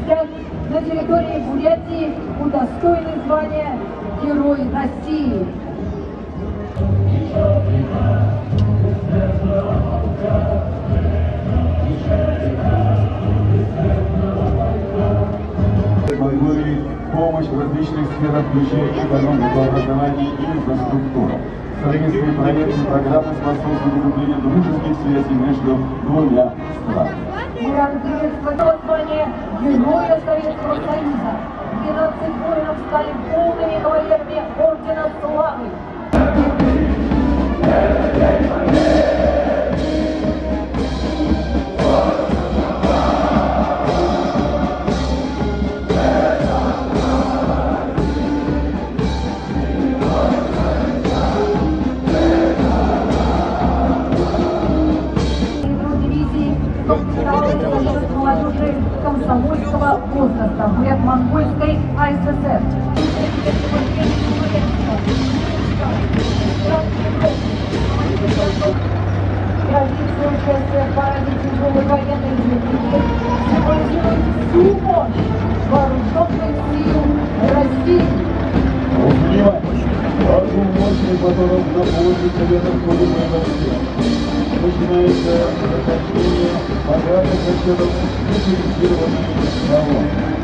частях на территории Бурятии удостоены звания Герой России. Помощь в различных сферах, включая экономику, образование и инфраструктуру. Совместные проекты и программы способствуют укреплению дружеских связей между двумя странами. Мы рады приветствовать звание Героя Советского Союза. 12 воинов стали полными кавалерами Ордена Славы. Молодежи комсомольского возраста Бурят-Монгольской АССР. Традиция участия в параде тяжелой военной техники символизирует всю мощь вооруженных сил России. Важную мощь, которым находится в этом ходе военного. Начинается прохождение богатых расчетов специализированных наук.